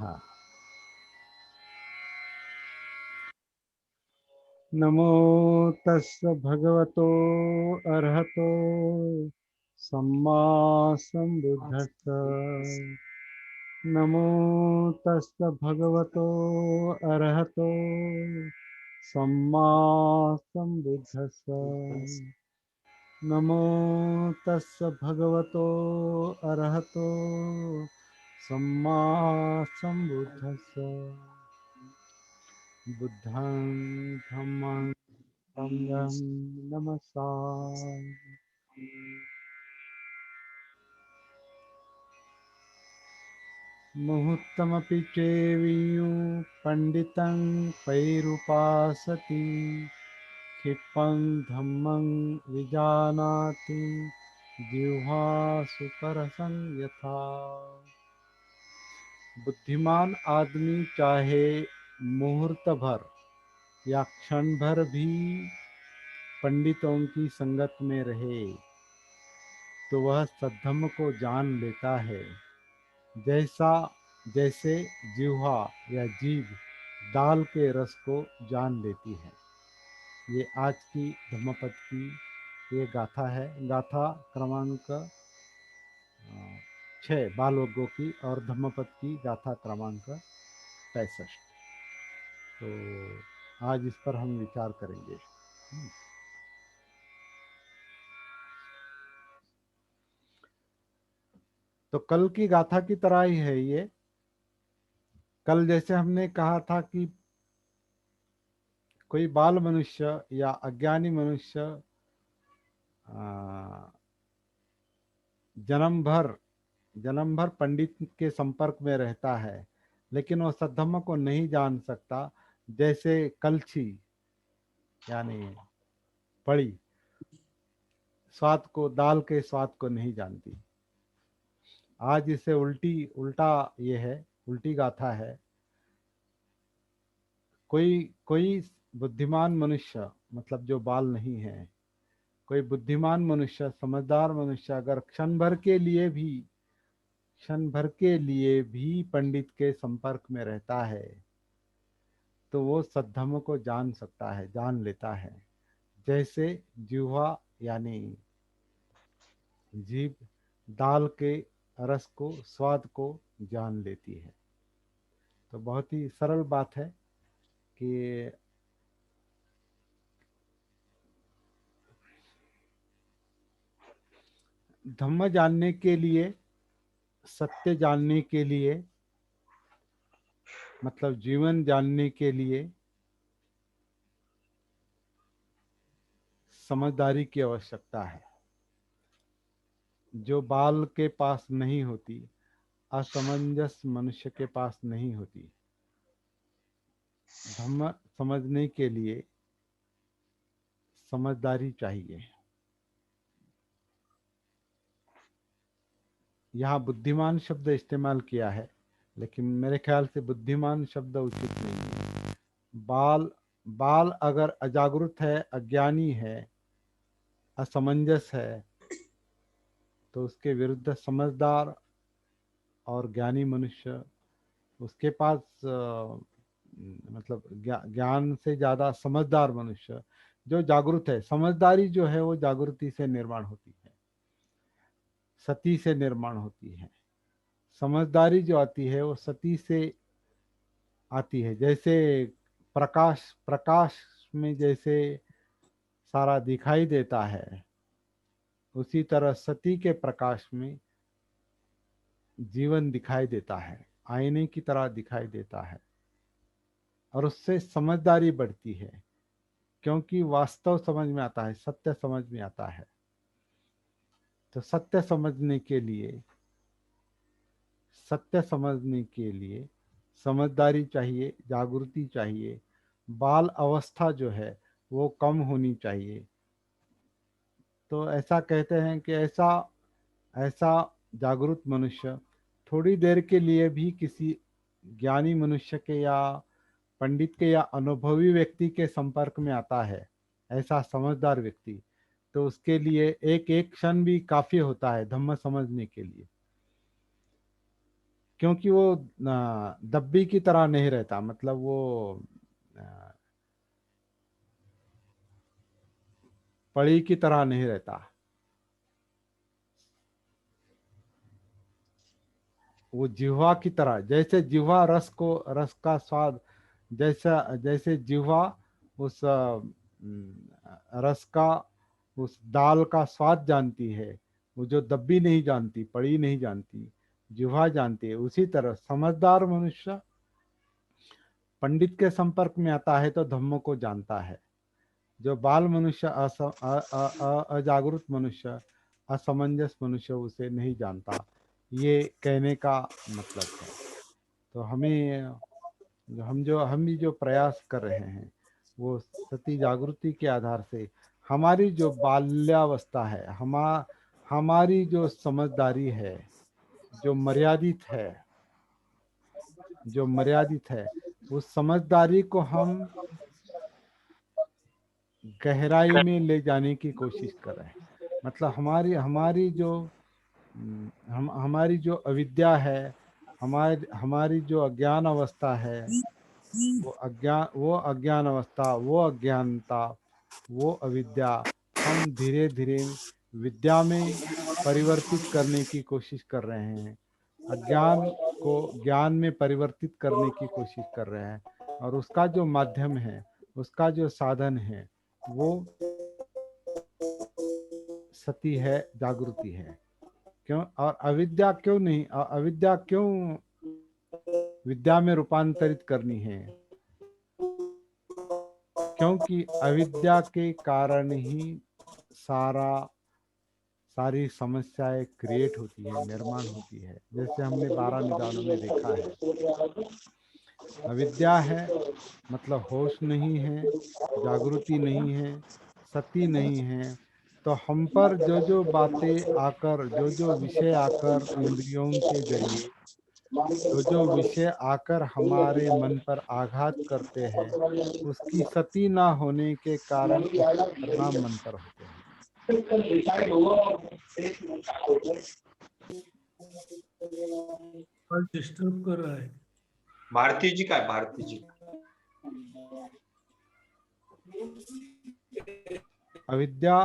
हाँ। नमो तस्य भगवतो अरहतो सम्मा सम्बुद्धस्स। नमो तस्य भगवतो अरहतो सम्मा सम्बुद्धस्स। नमो तस्य भगवतो अरहतो सम्मा सम्बुद्धस्स। बुद्धं धम्मं संघं नमस्सामि। मुहूर्तमपि चेवियु पंडितं पैरुपासति क्षिपं धम्मं विजानाति जिह्वा सुपरसं यथा। बुद्धिमान आदमी चाहे मुहूर्त भर या क्षण भर भी पंडितों की संगत में रहे तो वह सद्धम्म को जान लेता है, जैसा जैसे जिह्वा या जीभ दाल के रस को जान लेती है। ये आज की धम्मपद की ये गाथा है। गाथा क्रमांक 6 बाल वग्गों की और धम्मपद की गाथा क्रमांक 65। तो आज इस पर हम विचार करेंगे। तो कल की गाथा की तरह ही है ये। कल जैसे हमने कहा था कि कोई बाल मनुष्य या अज्ञानी मनुष्य जन्म भर पंडित के संपर्क में रहता है, लेकिन वह सद्धम्म को नहीं जान सकता। जैसे कलछी यानी पड़ी स्वाद को, दाल के स्वाद को नहीं जानती। आज इसे उल्टा ये है, उल्टी गाथा है। कोई बुद्धिमान मनुष्य, मतलब जो बाल नहीं है, कोई बुद्धिमान मनुष्य, समझदार मनुष्य अगर क्षण भर के लिए भी पंडित के संपर्क में रहता है तो वो सद्धम्म को जान सकता है, जान लेता है। जैसे जिह्वा यानी जीभ दाल के रस को, स्वाद को जान लेती है। तो बहुत ही सरल बात है कि धम्म जानने के लिए, सत्य जानने के लिए, मतलब जीवन जानने के लिए समझदारी की आवश्यकता है, जो बाल के पास नहीं होती, असमंजस मनुष्य के पास नहीं होती। धम्म समझने के लिए समझदारी चाहिए। यहाँ बुद्धिमान शब्द इस्तेमाल किया है, लेकिन मेरे ख्याल से बुद्धिमान शब्द उचित नहीं है। बाल बाल अगर अजागरूक है, अज्ञानी है, असमंजस है, तो उसके विरुद्ध समझदार और ज्ञानी मनुष्य, उसके पास मतलब ज्ञान से ज़्यादा समझदार मनुष्य जो जागरूक है। समझदारी जो है वो जागृति से निर्माण होती है, सती से निर्माण होती है। समझदारी जो आती है वो सती से आती है। जैसे प्रकाश प्रकाश में जैसे सारा दिखाई देता है, उसी तरह सती के प्रकाश में जीवन दिखाई देता है, आईने की तरह दिखाई देता है। और उससे समझदारी बढ़ती है, क्योंकि वास्तव समझ में आता है, सत्य समझ में आता है। तो सत्य समझने के लिए समझदारी चाहिए, जागृति चाहिए। बाल अवस्था जो है वो कम होनी चाहिए। तो ऐसा कहते हैं कि ऐसा ऐसा जागरूक मनुष्य थोड़ी देर के लिए भी किसी ज्ञानी मनुष्य के या पंडित के या अनुभवी व्यक्ति के संपर्क में आता है, ऐसा समझदार व्यक्ति, तो उसके लिए एक एक क्षण भी काफी होता है धम्म समझने के लिए। क्योंकि वो दब्बी की तरह नहीं रहता, मतलब वो आ, पड़ी की तरह नहीं रहता। वो जिह्वा की तरह, जैसे जिह्वा रस का स्वाद, जैसा जैसे जिह्वा उस रस का, उस दाल का स्वाद जानती है, वो जो दब्बी नहीं जानती, पड़ी नहीं जानती, जिह्वा जानती है, उसी तरह समझदार मनुष्य पंडित के संपर्क में आता है तो धम्म को जानता है। जो बाल मनुष्य, अजागरूक मनुष्य, असमंजस मनुष्य उसे नहीं जानता। ये कहने का मतलब है। तो हमें, हम भी जो प्रयास कर रहे हैं वो सती जागृति के आधार से, हमारी जो बाल्यावस्था है, हमारी जो समझदारी है, जो मर्यादित है, जो मर्यादित है, उस समझदारी को हम गहराई में ले जाने की कोशिश कर रहे हैं। मतलब हमारी हमारी जो हम हमारी जो अविद्या है, हमारी हमारी जो अज्ञान अवस्था है, वो अज्ञान अवस्था, वो अज्ञानता, वो अविद्या, हम धीरे धीरे विद्या में परिवर्तित करने की कोशिश कर रहे हैं। अज्ञान को ज्ञान में परिवर्तित करने की कोशिश कर रहे हैं। और उसका जो माध्यम है, उसका जो साधन है, वो सती है, जागृति है। क्यों? और अविद्या क्यों नहीं, अविद्या क्यों विद्या में रूपांतरित करनी है? क्योंकि अविद्या के कारण ही सारा सारी समस्याएं क्रिएट होती है, निर्माण होती है। जैसे हमने 12 निदानों में देखा है, अविद्या है मतलब होश नहीं है, जागृति नहीं है, सती नहीं है। तो हम पर जो जो बातें आकर, जो जो विषय आकर इंद्रियों के जरिए, जो जो विषय आकर हमारे मन पर आघात करते हैं, उसकी सती ना होने के कारण उसके परिणाम मन पर होते हैं। डिस्टर्ब कर रहा है भारती जी का, भारती जी अविद्या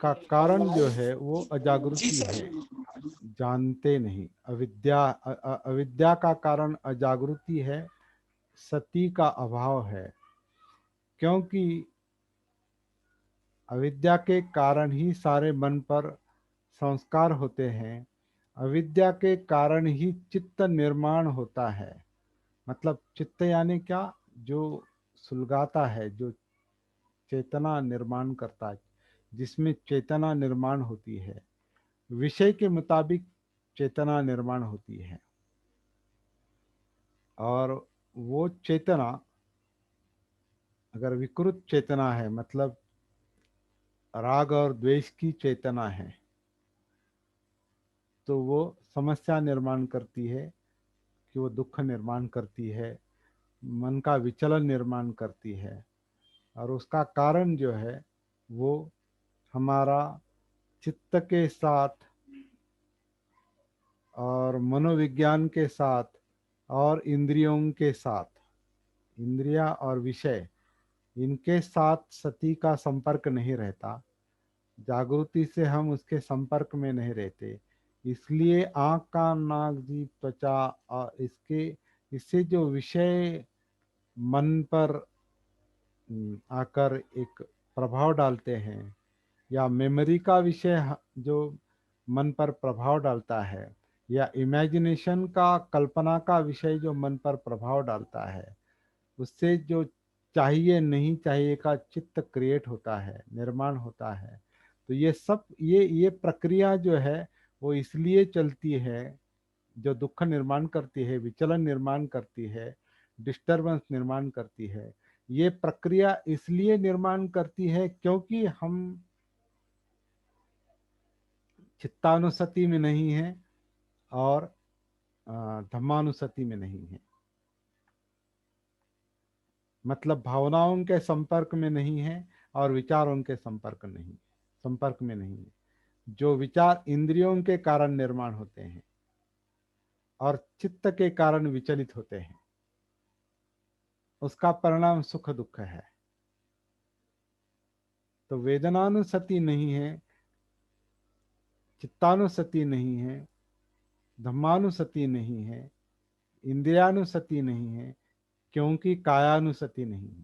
का कारण जो है वो अजागृति है, जानते नहीं। अविद्या का कारण अजागृति है, सती का अभाव है। क्योंकि अविद्या के कारण ही सारे मन पर संस्कार होते हैं। अविद्या के कारण ही चित्त निर्माण होता है। मतलब चित्त यानी क्या? जो सुलगाता है, जो चेतना निर्माण करता है, जिसमें चेतना निर्माण होती है, विषय के मुताबिक चेतना निर्माण होती है। और वो चेतना अगर विकृत चेतना है, मतलब राग और द्वेष की चेतना है, तो वो समस्या निर्माण करती है, कि वो दुख निर्माण करती है, मन का विचलन निर्माण करती है। और उसका कारण जो है वो हमारा चित्त के साथ और मनोविज्ञान के साथ और इंद्रियों के साथ, इंद्रिया और विषय, इनके साथ सती का संपर्क नहीं रहता। जागृति से हम उसके संपर्क में नहीं रहते। इसलिए आँख, कान, नाक, जीभ, त्वचा और इससे जो विषय मन पर आकर एक प्रभाव डालते हैं, या मेमोरी का विषय जो मन पर प्रभाव डालता है, या इमेजिनेशन का, कल्पना का विषय जो मन पर प्रभाव डालता है, उससे जो चाहिए नहीं चाहिए का चित्त क्रिएट होता है, निर्माण होता है। तो ये सब, ये प्रक्रिया जो है वो इसलिए चलती है, जो दुख निर्माण करती है, विचलन निर्माण करती है, डिस्टरबेंस निर्माण करती है। ये प्रक्रिया इसलिए निर्माण करती है क्योंकि हम चित्तानुसति में नहीं है और धम्मानुसति में नहीं है। मतलब भावनाओं के संपर्क में नहीं है और विचारों के संपर्क में नहीं है। जो विचार इंद्रियों के कारण निर्माण होते हैं, और चित्त के कारण विचलित होते हैं, उसका परिणाम सुख दुख है। तो वेदनानुसति नहीं है, चित्तानुसति नहीं है, धम्मानुसति नहीं है, इंद्रियानुसति नहीं है, क्योंकि कायानुसति नहीं है।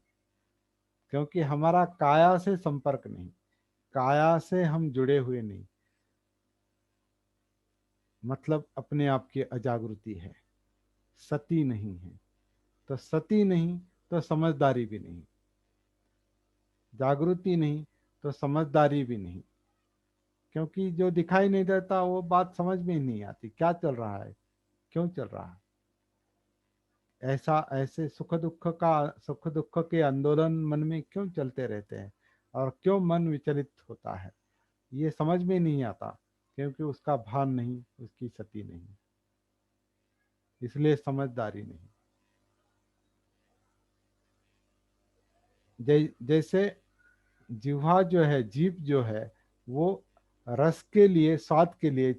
क्योंकि हमारा काया से संपर्क नहीं, काया से हम जुड़े हुए नहीं, मतलब अपने आप की अजागृति है, सती नहीं है। तो सती नहीं तो समझदारी भी नहीं, जागृति नहीं तो समझदारी भी नहीं। क्योंकि जो दिखाई नहीं देता वो बात समझ में ही नहीं आती, क्या चल रहा है, क्यों चल रहा है। ऐसा ऐसे सुख दुख के आंदोलन मन में क्यों चलते रहते हैं, और क्यों मन विचलित होता है, ये समझ में नहीं आता। क्योंकि उसका भान नहीं, उसकी सती नहीं, इसलिए समझदारी नहीं। जैसे जिह्वा जो है, जीभ जो है, वो रस के लिए, स्वाद के लिए,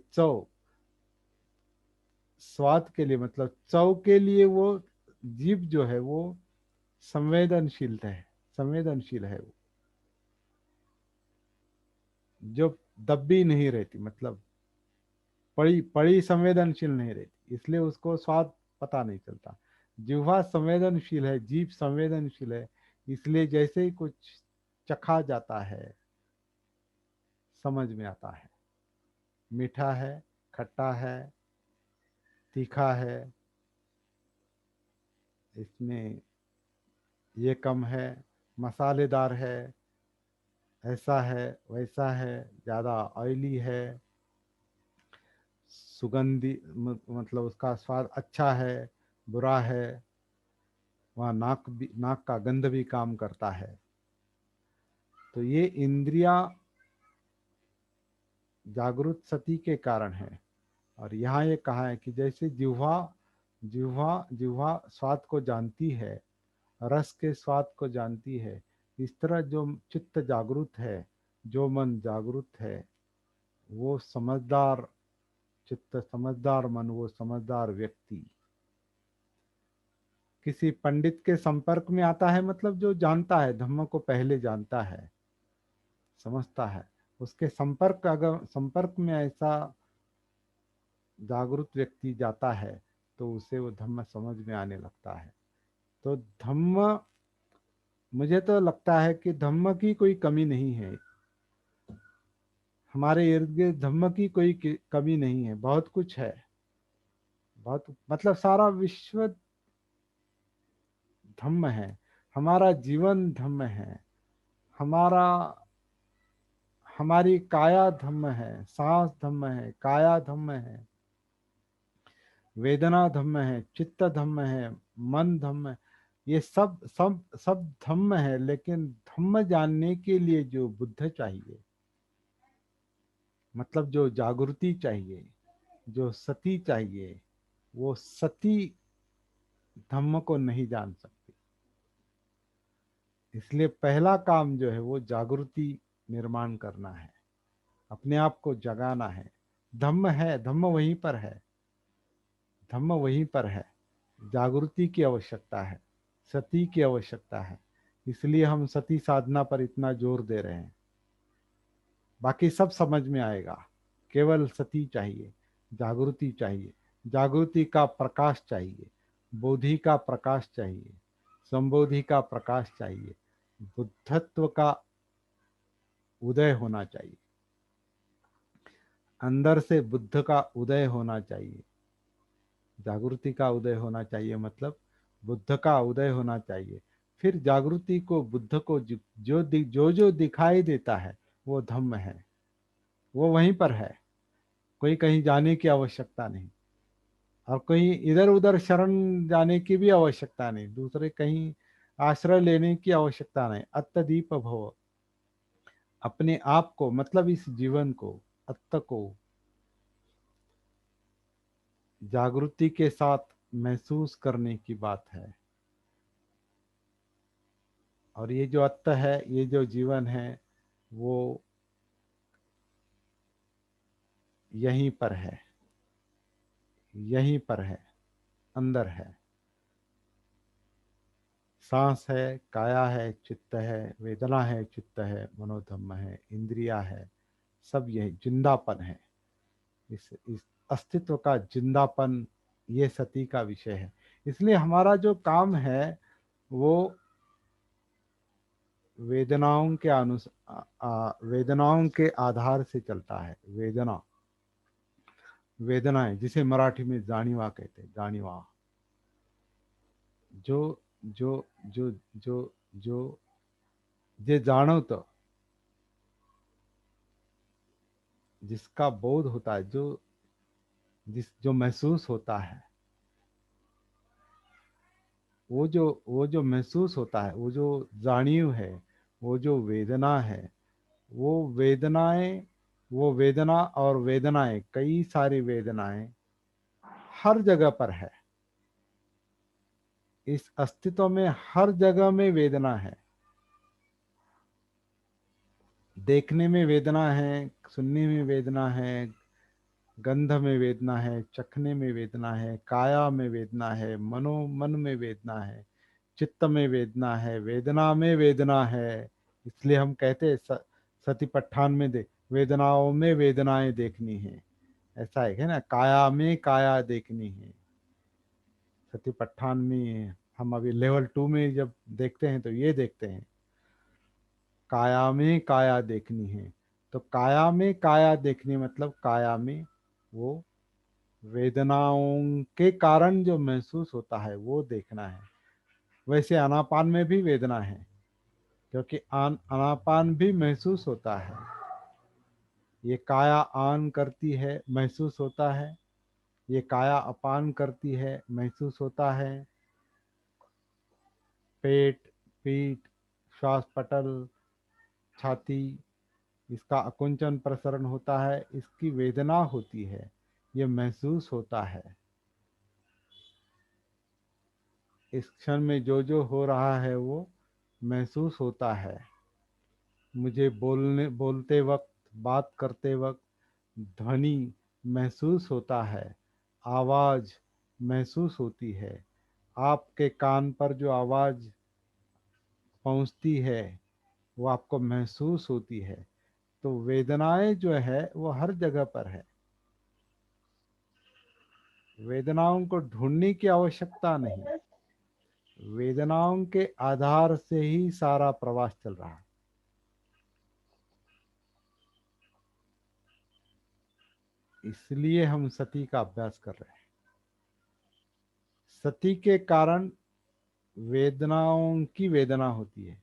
स्वाद के लिए मतलब चव के लिए वो जीभ जो है वो संवेदनशील है, संवेदनशील है वो, जो दबी नहीं रहती, मतलब पड़ी पड़ी संवेदनशील नहीं रहती, इसलिए उसको स्वाद पता नहीं चलता। जिह्वा संवेदनशील है, जीभ संवेदनशील है, इसलिए जैसे ही कुछ चखा जाता है समझ में आता है, मीठा है, खट्टा है, तीखा है, इसमें ये कम है, मसालेदार है, ऐसा है, वैसा है, ज़्यादा ऑयली है, सुगंधी मतलब उसका स्वाद अच्छा है, बुरा है, वहाँ नाक का गंध भी काम करता है। तो ये इंद्रियां जागृत सती के कारण है। और यहाँ ये कहा है कि जैसे जिह्वा जिह्वा जिह्वा स्वाद को जानती है, रस के स्वाद को जानती है, इस तरह जो चित्त जागृत है, जो मन जागृत है, वो समझदार चित्त, समझदार मन, वो समझदार व्यक्ति किसी पंडित के संपर्क में आता है, मतलब जो जानता है, धम्म को पहले जानता है, समझता है, उसके संपर्क में ऐसा जागरूक व्यक्ति जाता है तो उसे वो धम्म समझ में आने लगता है। तो धम्म, मुझे तो लगता है कि धम्म की कोई कमी नहीं है, हमारे इर्द गिर्द धम्म की कोई कमी नहीं है, बहुत कुछ है, बहुत मतलब सारा विश्व धम्म है, हमारा जीवन धम्म है, हमारा हमारी काया धम्म है, सांस धम्म है, काया धम्म है, वेदना धम्म है, चित्त धम्म है, मन धम्म है, ये सब सब सब धम्म है। लेकिन धम्म जानने के लिए जो बुद्ध चाहिए, मतलब जो जागृति चाहिए, जो सती चाहिए, वो सती धम्म को नहीं जान सकती। इसलिए पहला काम जो है वो जागृति निर्माण करना है, अपने आप को जगाना है। धम्म है, धम्म वहीं पर है, धम्म वहीं पर है, जागृति की आवश्यकता है, सती की आवश्यकता है। इसलिए हम सती साधना पर इतना जोर दे रहे हैं, बाकी सब समझ में आएगा। केवल सती चाहिए, जागृति चाहिए, जागृति का प्रकाश चाहिए, बोधि का प्रकाश चाहिए, संबोधि का प्रकाश चाहिए, बुद्धत्व का उदय होना चाहिए, अंदर से बुद्ध का उदय होना चाहिए। जागृति का उदय होना चाहिए मतलब बुद्ध का उदय होना चाहिए। फिर जागृति को, बुद्ध को जो दिखाई देता है वो धम्म है, वो वहीं पर है, कोई कहीं जाने की आवश्यकता नहीं, और कहीं इधर उधर शरण जाने की भी आवश्यकता नहीं, दूसरे कहीं आश्रय लेने की आवश्यकता नहीं। अत्तदीप भव, अपने आप को मतलब इस जीवन को, अत्त को जागृति के साथ महसूस करने की बात है। और ये जो अत्त है, ये जो जीवन है, वो यहीं पर है, यहीं पर है, अंदर है। सांस है, काया है, चित्त है, वेदना है, चित्त है, मनोधम्म है, इंद्रिया है, सब यही जिंदापन है। इस अस्तित्व का जिंदापन ये सती का विषय है। इसलिए हमारा जो काम है वो वेदनाओं के वेदनाओं के आधार से चलता है। वेदनाएं, जिसे मराठी में जाणीवा कहते हैं, जाणीवा। जो जो जो जो जो जे जाणवत, जिसका बोध होता है, जो महसूस होता है, वो जो महसूस होता है, वो जो जाणीव है, वो जो वेदना है, वो वेदनाएं, वो वेदना और वेदनाएं, कई सारी वेदनाएं हर जगह पर है। इस अस्तित्व में हर जगह में वेदना है। देखने में वेदना है, सुनने में वेदना है, गंध में वेदना है, चखने में वेदना है, काया में वेदना है, मन में वेदना है, चित्त में वेदना है, वेदना में वेदना है। इसलिए हम कहते हैं सती पट्ठान में दे, वेदनाओं में वेदनाएं देखनी है। ऐसा है ना, काया में काया देखनी है। सती पट्ठान में हम अभी लेवल 2 में जब देखते हैं तो ये देखते हैं, काया में काया देखनी है। तो काया में काया देखनी मतलब काया में वो वेदनाओं के कारण जो महसूस होता है वो देखना है। वैसे आनापान में भी वेदना है, क्योंकि आनापान भी महसूस होता है। ये काया आन करती है, महसूस होता है। ये काया अपान करती है, महसूस होता है। पेट, पीठ, श्वास पटल, छाती, इसका अकुंचन प्रसरण होता है, इसकी वेदना होती है, ये महसूस होता है। इस क्षण में जो जो हो रहा है वो महसूस होता है। मुझे बोलते वक्त, बात करते वक्त ध्वनि महसूस होता है, आवाज महसूस होती है। आपके कान पर जो आवाज पहुंचती है वो आपको महसूस होती है। तो वेदनाएं जो है वो हर जगह पर है। वेदनाओं को ढूंढने की आवश्यकता नहीं, वेदनाओं के आधार से ही सारा प्रवास चल रहा है। इसलिए हम सती का अभ्यास कर रहे हैं। सती के कारण वेदनाओं की वेदना होती है।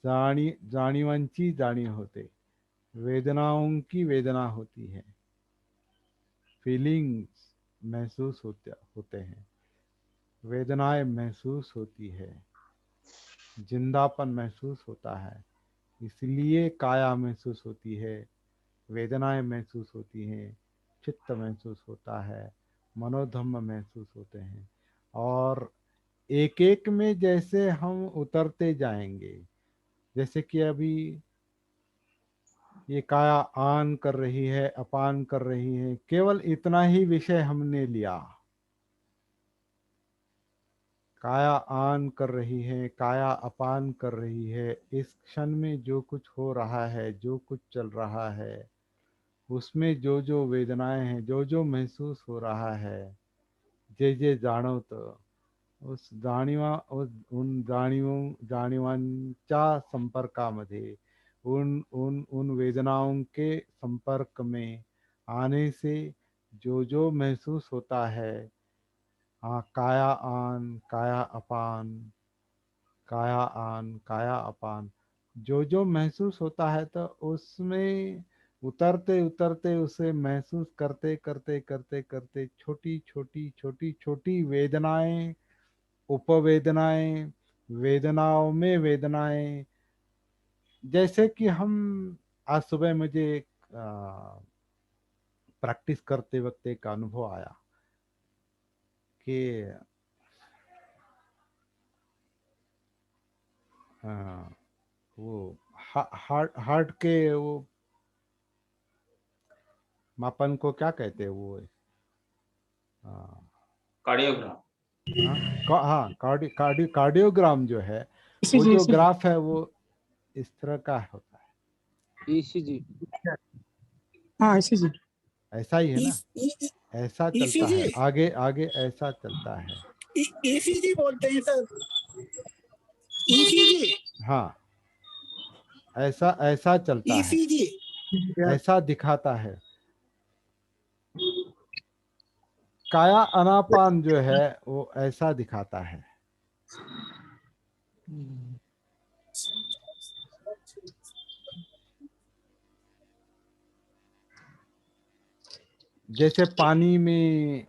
जाणीवांची जाणीव होते, वेदनाओं की वेदना होती है। फीलिंग्स महसूस होते हैं, वेदनाएं महसूस होती है, जिंदापन महसूस होता है। इसलिए काया महसूस होती है, वेदनाएं महसूस होती हैं, चित्त महसूस होता है, मनोधम्म महसूस होते हैं। और एक एक में जैसे हम उतरते जाएंगे, जैसे कि अभी ये काया आन कर रही है, अपान कर रही है, केवल इतना ही विषय हमने लिया। काया आन कर रही है, काया अपान कर रही है। इस क्षण में जो कुछ हो रहा है, जो कुछ चल रहा है, उसमें जो जो वेदनाएं हैं, जो जो महसूस हो रहा है, जे जे जाणो तो उस उन जाणीवांच्या संपर्कामध्ये, उन वेदनाओं के संपर्क में आने से जो जो महसूस होता है, हाँ, काया आन काया अपान, काया आन काया अपान, जो जो महसूस होता है, तो उसमें उतरते उतरते उसे महसूस करते करते करते करते छोटी छोटी छोटी छोटी वेदनाएं, उपवेदनाएं, वेदनाओं में वेदनाएं। जैसे कि हम, आज सुबह मुझे प्रैक्टिस करते वक्त एक अनुभव आया कि अ, वो हार्ट के वो मापन को क्या कहते हैं, वो कार्डियोग्राम। हाँ, कार्डियोग्राम जो है वो ईसीजी जो ईसीजी ग्राफ है वो इस तरह का होता है। ईसीजी। हाँ ईसीजी ऐसा ही है ना, ऐसा चलता है ईसीजी आगे आगे, ऐसा चलता है। ईसीजी बोलते हैं सर, ईसीजी हाँ, ऐसा ऐसा चलता है, ईसीजी। ऐसा दिखाता है। काया अनापान जो है वो ऐसा दिखाता है। जैसे पानी में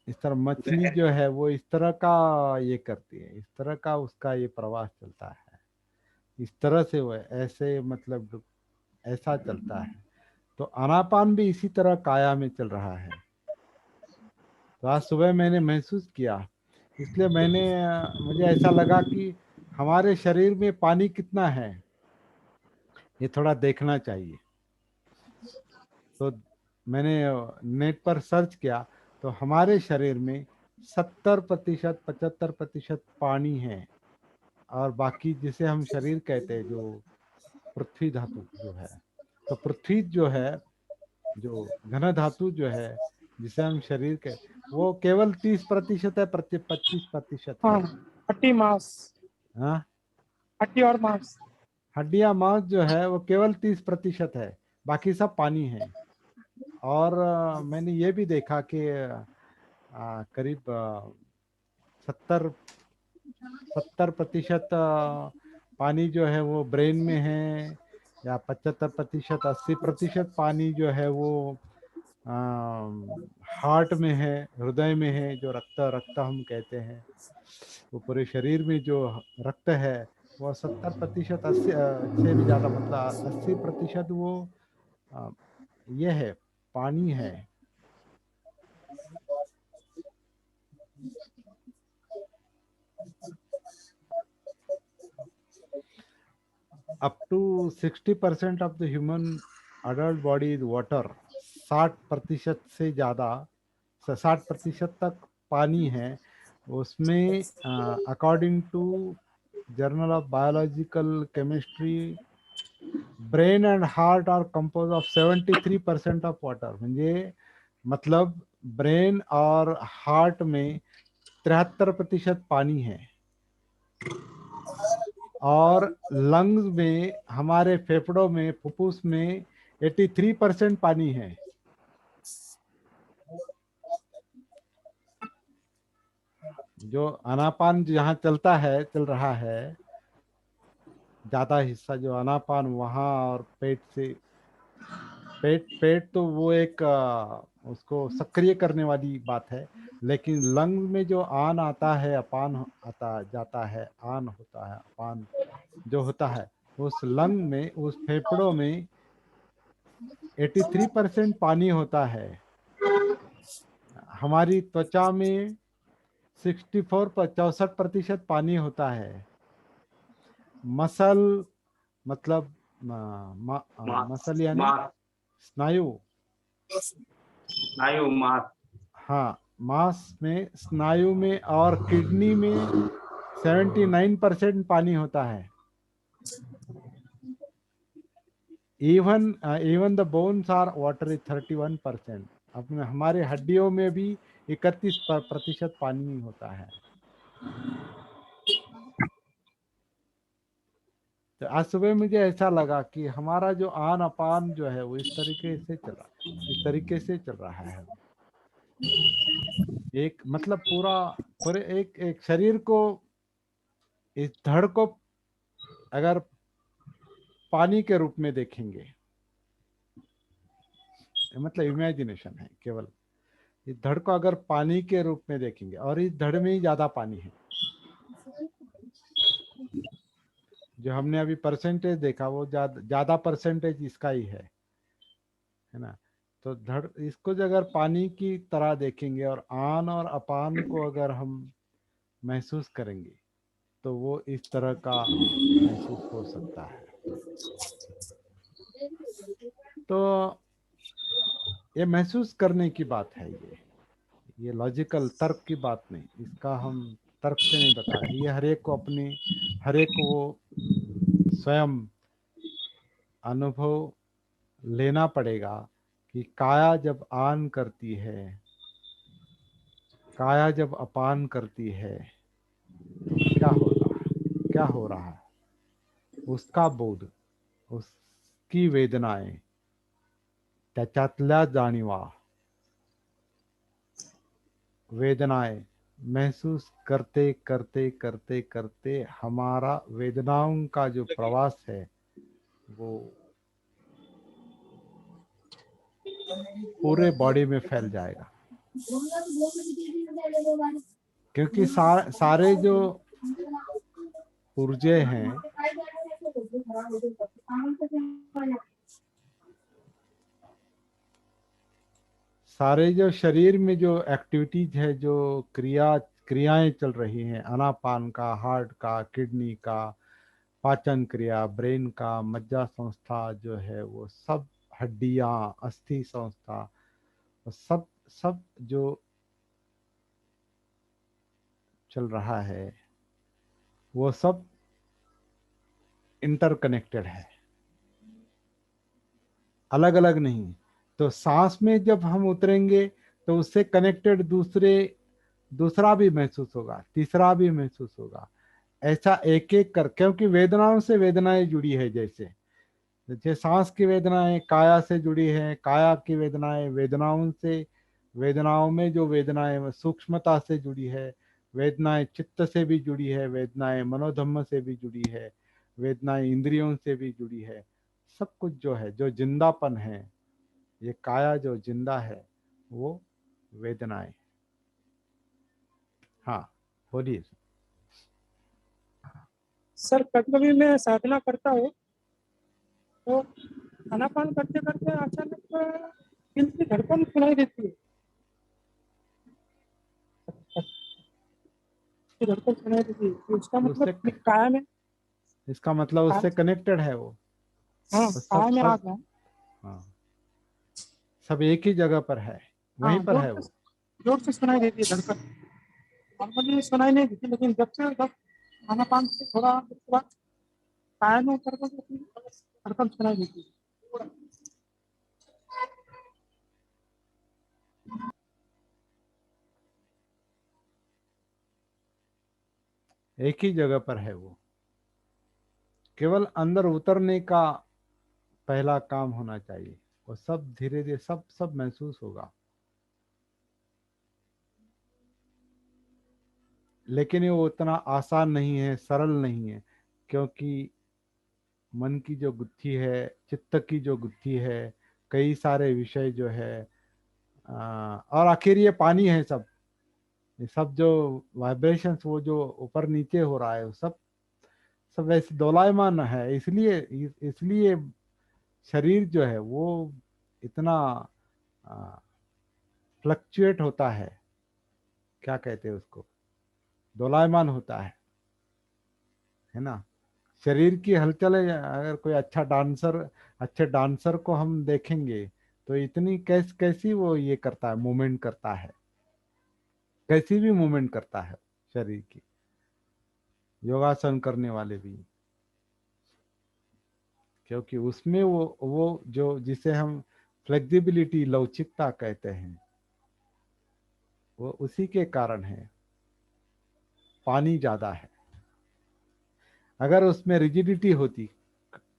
इस तरह मछली जो है वो इस तरह का ये करती है, इस तरह का उसका ये प्रवास चलता है, इस तरह से वो ऐसे मतलब ऐसा चलता है। तो आनापान भी इसी तरह काया में चल रहा है। तो आज सुबह मैंने महसूस किया, इसलिए मुझे ऐसा लगा कि हमारे शरीर में पानी कितना है ये थोड़ा देखना चाहिए। तो मैंने नेट पर सर्च किया तो हमारे शरीर में 70% 75% पानी है, और बाकी जिसे हम शरीर कहते हैं जो पृथ्वी धातु जो है, तो पृथ्वी जो है, जो घन धातु जो है जिसे हम शरीर के, वो केवल 30% है, 25% है। हाँ हड्डी मांस, हाँ, हड्डी और मांस। हड्डियां मांस जो है वो केवल 30% है, बाकी सब पानी है। और मैंने ये भी देखा कि करीब 70% पानी जो है वो ब्रेन में है, या 75% 80% पानी जो है वो हार्ट में है, हृदय में है, जो रक्त रक्त हम कहते हैं, वो पूरे शरीर में जो रक्त है वो 70% 80 से भी ज़्यादा, मतलब 80% वो ये है, पानी है। up to 60% of the human adult body is water। 60% से ज़्यादा, 60% तक पानी है उसमें। According to journal of biological chemistry, brain and heart are compose of 73% of water. म्हणजे मतलब ब्रेन और हार्ट में 73% पानी है, और लंग्स में, हमारे फेफड़ों में, फुफ्फुस में 83% पानी है। जो आनापान जहाँ चल रहा है, ज्यादा हिस्सा जो आनापान वहाँ, और पेट तो वो एक उसको सक्रिय करने वाली बात है, लेकिन लंग में जो आन आता है, अपान आता जाता है, आन होता है, अपान जो होता है, उस लंग में, उस फेफड़ों में 83% पानी होता है। हमारी त्वचा में 64% पानी होता है। मसल मतलब मसल यानी स्नायु, स्नायु, मांस। हाँ, मांस में, स्नायु में और किडनी में 79% पानी होता है। even the bones are water is 31%। अपने हमारे हड्डियों में भी 31% पानी होता है। तो आज सुबह मुझे ऐसा लगा कि हमारा जो आन अपान जो है वो इस तरीके से चल रहा है। एक मतलब पूरे एक शरीर को, इस धड़ को अगर पानी के रूप में देखेंगे, मतलब इमेजिनेशन है केवल, इस धड़ को अगर पानी के रूप में देखेंगे, और इस धड़ में ही ज्यादा पानी है। जो हमने अभी परसेंटेज देखा वो ज्यादा परसेंटेज इसका ही है ना। तो धड़, इसको जो अगर पानी की तरह देखेंगे और आन और अपान को अगर हम महसूस करेंगे तो वो इस तरह का महसूस हो सकता है। तो ये महसूस करने की बात है। ये लॉजिकल तर्क की बात नहीं, इसका हम तर्क से नहीं बता रहे। ये हर एक को वो स्वयं अनुभव लेना पड़ेगा कि काया जब आन करती है, काया जब अपान करती है तो क्या होगा, क्या हो रहा है, उसका बोध, उसकी वेदनाएं, त्याच्यातल्या जाणीवा, वेदनाएं महसूस करते करते करते करते हमारा वेदनाओं का जो प्रवास है वो पूरे बॉडी में फैल जाएगा। क्योंकि सारे जो ऊर्जे हैं, सारे जो शरीर में जो एक्टिविटीज है, जो क्रियाएं चल रही हैं, अनापान का, हार्ट का, किडनी का, पाचन क्रिया, ब्रेन का, मज्जा संस्था जो है वो सब, हड्डियां, अस्थि संस्था, सब सब जो चल रहा है वो सब इंटरकनेक्टेड है, अलग अलग नहीं। तो सांस में जब हम उतरेंगे तो उससे कनेक्टेड दूसरा भी महसूस होगा, तीसरा भी महसूस होगा, ऐसा एक एक कर, क्योंकि वेदनाओं से वेदनाएं जुड़ी है। जैसे जैसे सांस की वेदनाएं काया से जुड़ी है, काया की वेदनाएं वेदनाओं से, वेदनाओं में जो वेदनाएं सूक्ष्मता से जुड़ी है, वेदनाएं चित्त से भी जुड़ी है, वेदनाएं मनोधम्म से भी जुड़ी है, वेदनाएं इंद्रियों से भी जुड़ी है। सब कुछ जो है, जो जिंदापन है, ये काया जो जिंदा है वो वेदनाएं। हाँ बोलिए। सर कभी कभी मैं साधना करता हूँ तो आनापान करते करते अचानक दिल की धड़कन सुनाई देती है, धड़कन सुनाई देती है। तो इसका उससे मतलब काया में, इसका मतलब उससे कनेक्टेड है वो। हाँ तो सब काया में आ सब गया। हाँ, सब एक ही जगह पर है, वहीं हाँ पर है वो। जोर से सुनाई देती है धड़कन। नॉर्मली सुनाई नहीं देती, लेकिन जब आनापान से थोड़ा उसके बाद काया में उतर कर धड़कन सुनाई देती है। एक ही जगह पर है वो। केवल अंदर उतरने का पहला काम होना चाहिए, वो सब धीरे धीरे सब सब महसूस होगा। लेकिन ये उतना आसान नहीं है, सरल नहीं है, क्योंकि मन की जो गुत्थी है, चित्त की जो गुत्थी है, कई सारे विषय जो है, और आखिर ये पानी है सब, ये सब जो वाइब्रेशंस वो जो ऊपर नीचे हो रहा है वो सब सब वैसे दोलायमान है। इसलिए शरीर जो है वो इतना फ्लक्चुएट होता है, क्या कहते हैं उसको, दोलायमान होता है ना। शरीर की हलचल है, अगर कोई अच्छे डांसर को हम देखेंगे तो इतनी कैसी वो ये करता है, मूवमेंट करता है, कैसी भी मूवमेंट करता है शरीर की, योगासन करने वाले भी, क्योंकि उसमें वो जो जिसे हम फ्लेक्सिबिलिटी, लवचिकता कहते हैं, वो उसी के कारण है। पानी ज्यादा है, अगर उसमें रिजिडिटी होती,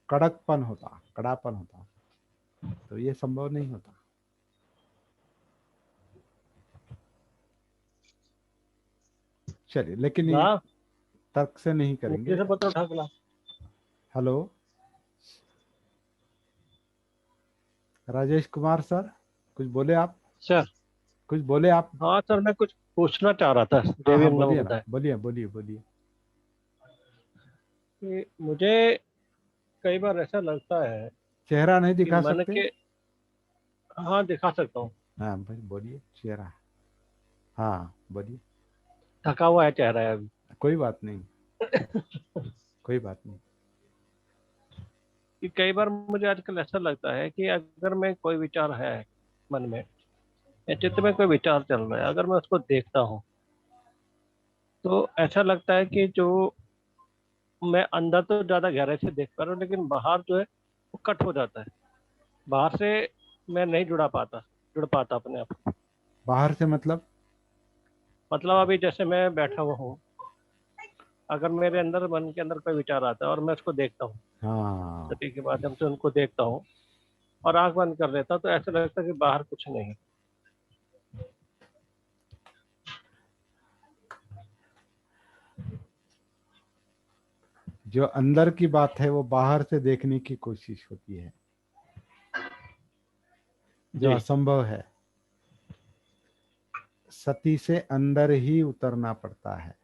कड़ापन होता तो ये संभव नहीं होता। चलिए, लेकिन ये ला तर्क से नहीं करेंगे। से पत्र उठा के ला। हेलो राजेश कुमार सर, कुछ बोले आप, सर कुछ बोले आप। हाँ सर, मैं कुछ पूछना चाह रहा था हाँ देवी हाँ नमो बोलिए ना, बुद्धाय। बोलिए बोलिए बोलिए। कि मुझे कई बार ऐसा लगता है चेहरा नहीं कि दिखा मन सकते? के, हाँ दिखा सकता हूँ, हाँ भाई बोलिए, चेहरा, हाँ बोलिए। थका हुआ है चेहरा है अभी। कोई बात नहीं, कोई बात नहीं। कि कई बार मुझे आजकल ऐसा लगता है कि अगर मैं कोई विचार है मन में या चित्त में कोई विचार चल रहा है, अगर मैं उसको देखता हूँ तो ऐसा लगता है कि जो मैं अंदर तो ज्यादा गहराई से देख पा रहा हूँ, लेकिन बाहर जो है वो कट हो जाता है। बाहर से मैं नहीं जुड़ पाता अपने आप। बाहर से मतलब? मतलब अभी जैसे मैं बैठा हुआ हूँ, अगर मेरे अंदर मन के अंदर कोई विचार आता है और मैं उसको देखता हूँ, हाँ, सती के माध्यम से उनको देखता हूँ और आंख बंद कर लेता हूँ, तो ऐसा लगता है कि बाहर कुछ नहीं है। जो अंदर की बात है वो बाहर से देखने की कोशिश होती है, जो जी। असंभव है। सती से अंदर ही उतरना पड़ता है।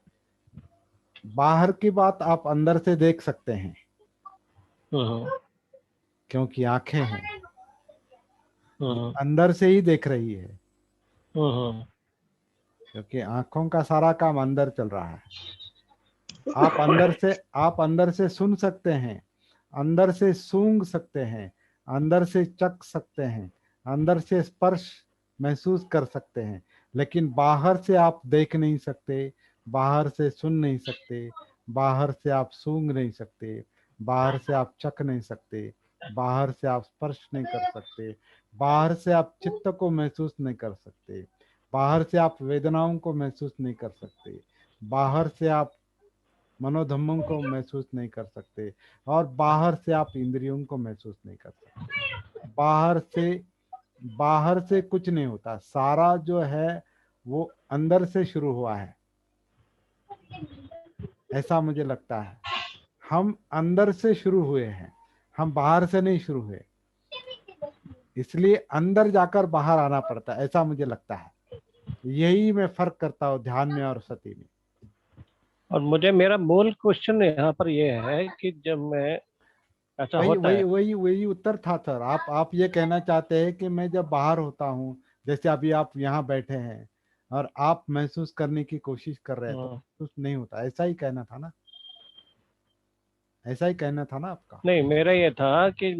बाहर की बात आप अंदर से देख सकते हैं, हम्म। क्योंकि आंखें हैं, ये हम्म। अंदर से ही देख रही है, हम्म। क्योंकि आंखों का सारा काम अंदर चल रहा है। आप अंदर से सुन सकते हैं, अंदर से सूंघ सकते हैं, अंदर से चख सकते हैं, अंदर से स्पर्श महसूस कर सकते हैं, लेकिन बाहर से आप देख नहीं सकते, बाहर से सुन नहीं सकते, बाहर से आप सूंघ नहीं सकते, बाहर से आप चख नहीं सकते, बाहर से आप स्पर्श नहीं कर सकते, बाहर से आप चित्त को महसूस नहीं कर सकते, बाहर से आप वेदनाओं को महसूस नहीं कर सकते, बाहर से आप मनोधम्मों को महसूस नहीं कर सकते, और बाहर से आप इंद्रियों को महसूस नहीं कर सकते। बाहर से कुछ नहीं होता, सारा जो है वो अंदर से शुरू हुआ है, ऐसा मुझे लगता है। हम अंदर से शुरू हुए हैं, हम बाहर से नहीं शुरू हुए, इसलिए अंदर जाकर बाहर आना पड़ता है, ऐसा मुझे लगता है। यही मैं फर्क करता हूँ ध्यान में और सती में। और मुझे मेरा मूल क्वेश्चन यहाँ पर यह है कि जब मैं ऐसा वही होता वही है। वही वही उत्तर था सर। आप ये कहना चाहते हैं कि मैं जब बाहर होता हूँ, जैसे अभी आप यहाँ बैठे हैं और आप महसूस करने की कोशिश कर रहे हैं, तो हम्म, महसूस नहीं होता, ऐसा ही कहना था ना? ऐसा ही कहना था ना आपका? नहीं, मेरा ये था कि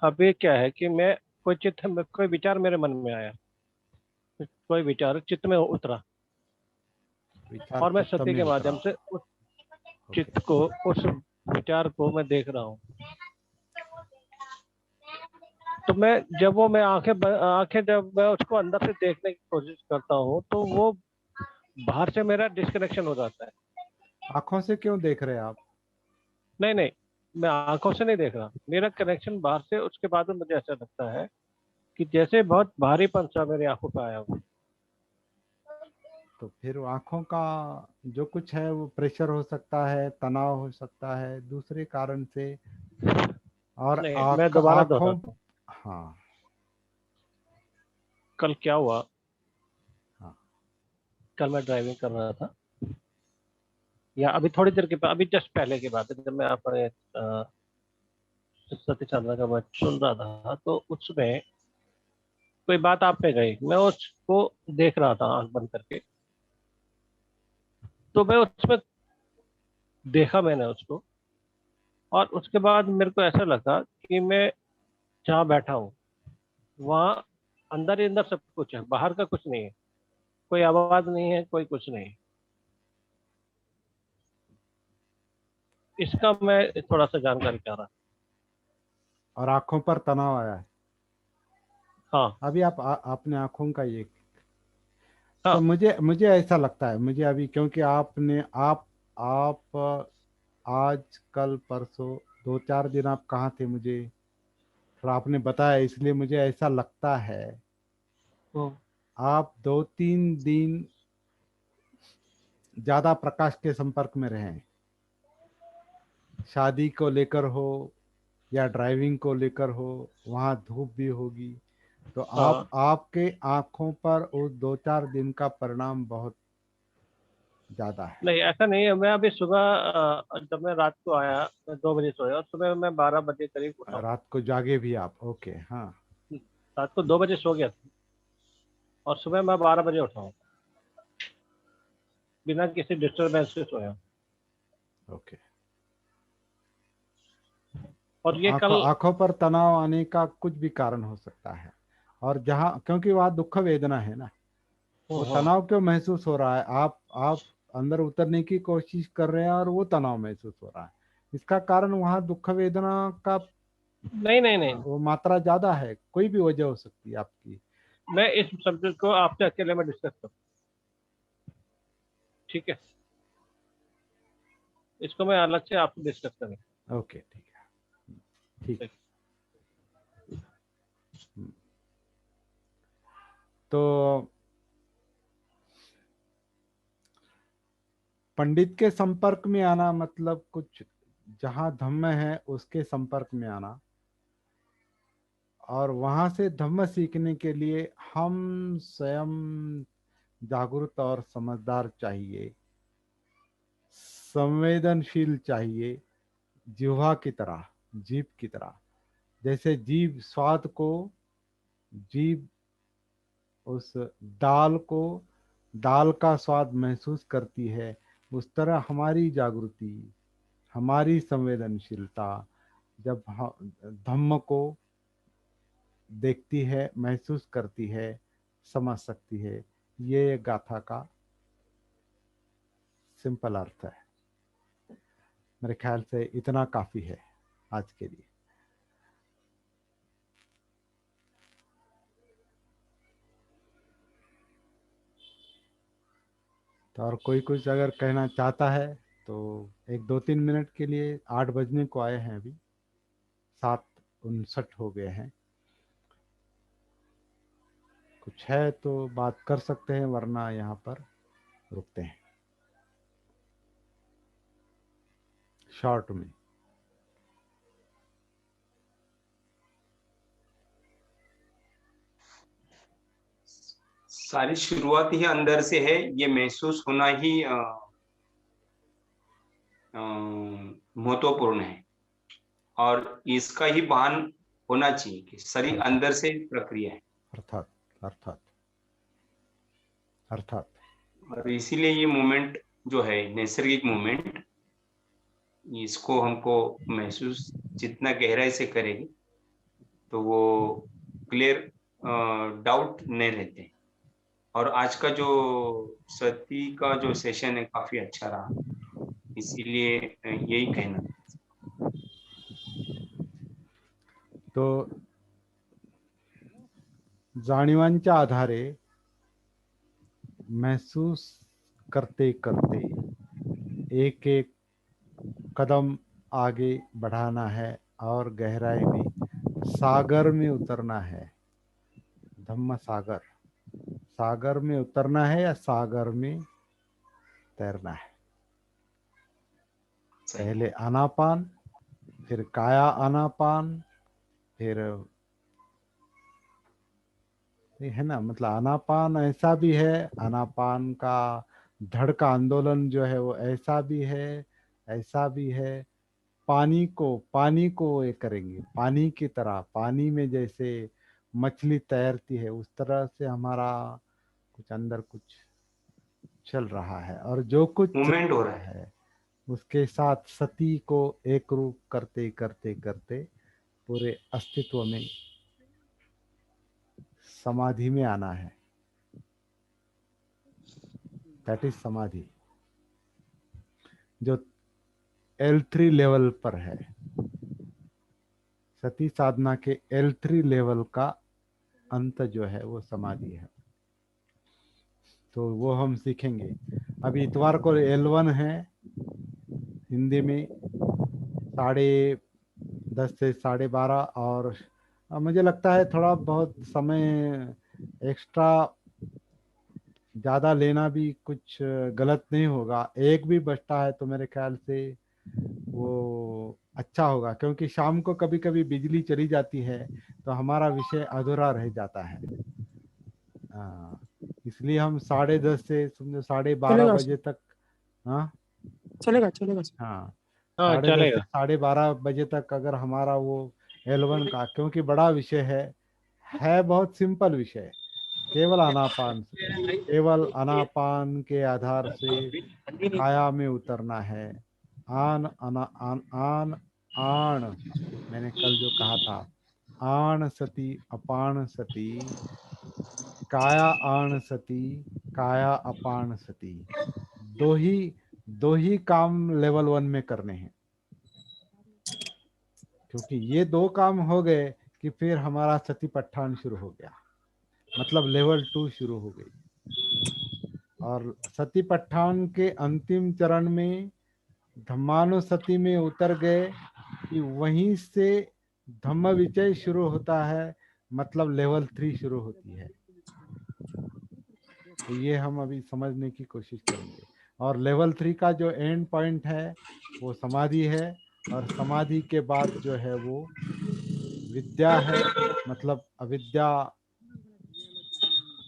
अभी क्या है कि मैं कोई विचार मेरे मन में आया, कोई विचार चित्त में उतरा, विचार और मैं चित्त सत्य में के उतरा। माध्यम से उस ओके। चित्त को, उस विचार को मैं देख रहा हूँ। तो मैं आंखें जब मैं उसको अंदर से देखने की कोशिश करता हूँ, तो वो बाहर से मेरा डिस्कनेक्शन हो जाता है। आंखों से क्यों देख रहे हैं आप? नहीं नहीं, मैं आंखों से नहीं देख रहा, मेरा कनेक्शन बाहर से। उसके बाद में मुझे ऐसा लगता है कि जैसे बहुत भारीपन सा मेरी आंखों पे आया हो। तो फिर वो आंखों का जो कुछ है वो प्रेशर हो सकता है, तनाव हो सकता है, दूसरे कारण से। और नहीं, मैं दोबारा आंखों। दोहराता हूँ। हाँ। कल क्या हुआ, हाँ। कल मैं ड्राइविंग कर रहा था, या अभी थोड़ी देर के बाद, अभी जस्ट पहले की बात है, जब मैं अपने सत्य साधना का बात सुन रहा था, तो उसमें कोई बात आप पे गई, मैं उसको देख रहा था आंख बंद करके। तो मैं उसमें देखा, मैंने उसको, और उसके बाद मेरे को ऐसा लगा कि मैं जहाँ बैठा हूँ वहाँ अंदर ही अंदर सब कुछ है, बाहर का कुछ नहीं है, कोई आवाज नहीं है, कोई कुछ नहीं है। इसका मैं थोड़ा सा जानकारी चाह रहा। और आंखों पर तनाव आया है। हाँ। अभी आपने आंखों का ये, तो हाँ। मुझे मुझे ऐसा लगता है, मुझे अभी, क्योंकि आप आज कल परसों 2-4 दिन आप कहाँ थे मुझे थोड़ा आपने बताया, इसलिए मुझे ऐसा लगता है हम्म। आप 2-3 दिन ज्यादा प्रकाश के संपर्क में रहे, शादी को लेकर हो या ड्राइविंग को लेकर हो, वहाँ धूप भी होगी, तो हाँ। आपके आंखों पर उस 2-4 दिन का परिणाम बहुत ज्यादा है। नहीं, ऐसा नहीं है। मैं अभी सुबह जब मैं रात को आया, मैं 2 बजे सोया, और सुबह मैं 12 बजे करीब उठा हूँ। रात को जागे भी आप? ओके, हाँ। रात को 2 बजे सो गया था, और सुबह मैं 12 बजे उठा हूँ, बिना किसी डिस्टरबेंस से सोया। ओके। तो और ये आंखों कल। आंखों पर तनाव आने का कुछ भी कारण हो सकता है। और जहाँ, क्योंकि वहाँ दुख वेदना है ना, वो तनाव क्यों महसूस हो रहा है, आप अंदर उतरने की कोशिश कर रहे हैं और वो तनाव महसूस हो रहा है, इसका कारण वहाँ दुख वेदना का नहीं नहीं नहीं, वो मात्रा ज्यादा है, कोई भी वजह हो सकती है आपकी। मैं इस सब्जेक्ट को आपसे अकेले में डिस्कस करूँ, ठीक है? इसको मैं अलग से आपसे डिस्कस करूँ। ओके, ठीक है, ठीक। तो पंडित के संपर्क में आना मतलब कुछ जहाँ धम्म है उसके संपर्क में आना, और वहां से धम्म सीखने के लिए हम स्वयं जागरूक और समझदार चाहिए, संवेदनशील चाहिए, जिह्वा की तरह, जीभ की तरह। जैसे जीभ स्वाद को, जीभ उस दाल को, दाल का स्वाद महसूस करती है, उस तरह हमारी जागृति, हमारी संवेदनशीलता जब धम्म को देखती है, महसूस करती है, समझ सकती है। ये गाथा का सिंपल अर्थ है। मेरे ख्याल से इतना काफी है आज के लिए। तो और कोई कुछ अगर कहना चाहता है तो 1-2-3 मिनट के लिए, 8 बजने को आए हैं, अभी 7:59 हो गए हैं। कुछ है तो बात कर सकते हैं, वरना यहाँ पर रुकते हैं शॉर्ट में। सारी शुरुआत ही अंदर से है, ये महसूस होना ही महत्वपूर्ण है, और इसका ही भान होना चाहिए कि शरीर अंदर से प्रक्रिया है। अर्थात अर्थात अर्थात और इसीलिए ये मूवमेंट जो है नैसर्गिक मूवमेंट, इसको हमको महसूस जितना गहराई से करेंगे तो वो क्लियर डाउट नहीं रहते। और आज का जो सती का जो सेशन है काफी अच्छा रहा, इसीलिए यही कहना। तो जाणीवांच्या आधारे महसूस करते करते एक एक कदम आगे बढ़ाना है और गहराई में, सागर में उतरना है। धम्म सागर, सागर में उतरना है या सागर में तैरना है। पहले आनापान, फिर काया आनापान, फिर है ना, मतलब आनापान ऐसा भी है, आनापान का धड़ का आंदोलन जो है वो ऐसा भी है, ऐसा भी है। पानी को ये करेंगे, पानी की तरह, पानी में जैसे मछली तैरती है उस तरह से हमारा कुछ अंदर कुछ चल रहा है, और जो कुछ चल मूवमेंट हो रहा रहा है। है उसके साथ सती को एक रूप करते करते करते पूरे अस्तित्व में, समाधि में आना है। दैट इज समाधि, जो L3 लेवल पर है। सती साधना के L3 लेवल का अंत जो है वो समाधि है। तो वो हम सीखेंगे। अभी इतवार को L1 है हिंदी में, 10:30 से 12:30, और मुझे लगता है थोड़ा बहुत समय एक्स्ट्रा ज़्यादा लेना भी कुछ गलत नहीं होगा। एक भी बचता है तो मेरे ख्याल से वो अच्छा होगा, क्योंकि शाम को कभी कभी बिजली चली जाती है तो हमारा विषय अधूरा रह जाता है। हाँ, इसलिए हम 10:30 से समझो 12:30 चलेगा बजे तक। हाँ चलेगा चलेगा सर। हाँ, हाँ 10:30 से चलेगा। 12:30 बजे तक अगर हमारा वो L1 का, क्योंकि बड़ा विषय है बहुत सिंपल विषय, केवल आनापान से, केवल आनापान के आधार से काया में उतरना है। आन आना आन आन आन, मैंने कल जो कहा था, आण सति अपान सति, काया आण सति काया अपान सति। दो ही काम लेवल 1 में करने हैं, क्योंकि ये 2 काम हो गए कि फिर हमारा सतिपट्ठान शुरू हो गया, मतलब लेवल 2 शुरू हो गई। और सतिपट्ठान के अंतिम चरण में धम्मानुसति में उतर गए कि वहीं से धम्म विचय शुरू होता है, मतलब लेवल 3 शुरू होती है। तो ये हम अभी समझने की कोशिश करेंगे। और लेवल 3 का जो एंड पॉइंट है वो समाधि है, और समाधि के बाद जो है वो विद्या है, मतलब अविद्या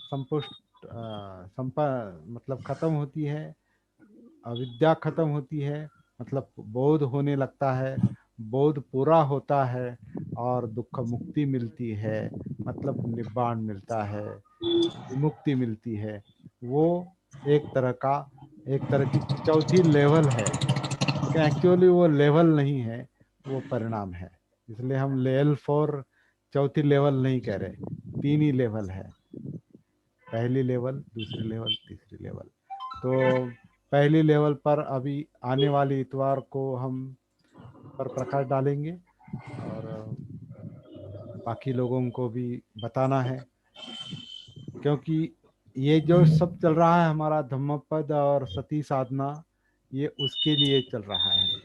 संपुष्ट मतलब खत्म होती है, अविद्या खत्म होती है, मतलब बोध होने लगता है, बोध पूरा होता है और दुख मुक्ति मिलती है, मतलब निब्बाण मिलता है, विमुक्ति मिलती है। वो एक तरह की चौथी लेवल है, लेकिन एक्चुअली वो लेवल नहीं है, वो परिणाम है। इसलिए हम लेवल 4 चौथी लेवल नहीं कह रहे, 3 ही लेवल है, पहली लेवल, दूसरी लेवल, तीसरी लेवल। तो पहली लेवल पर अभी आने वाले इतवार को हम पर प्रकाश डालेंगे, और बाकी लोगों को भी बताना है, क्योंकि ये जो सब चल रहा है हमारा धम्मपद और सती साधना, ये उसके लिए चल रहा है,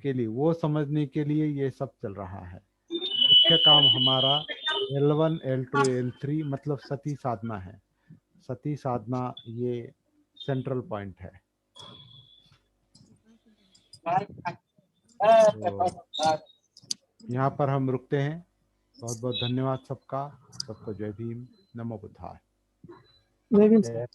के लिए वो समझने के लिए ये सब चल रहा है। मुख्य काम हमारा L1 L2 L3 मतलब सती साधना है। सती साधना ये सेंट्रल पॉइंट है। तो यहाँ पर हम रुकते हैं। बहुत बहुत धन्यवाद सबका। सबको जय भीम, नमो बुद्धाय। लेकिन जय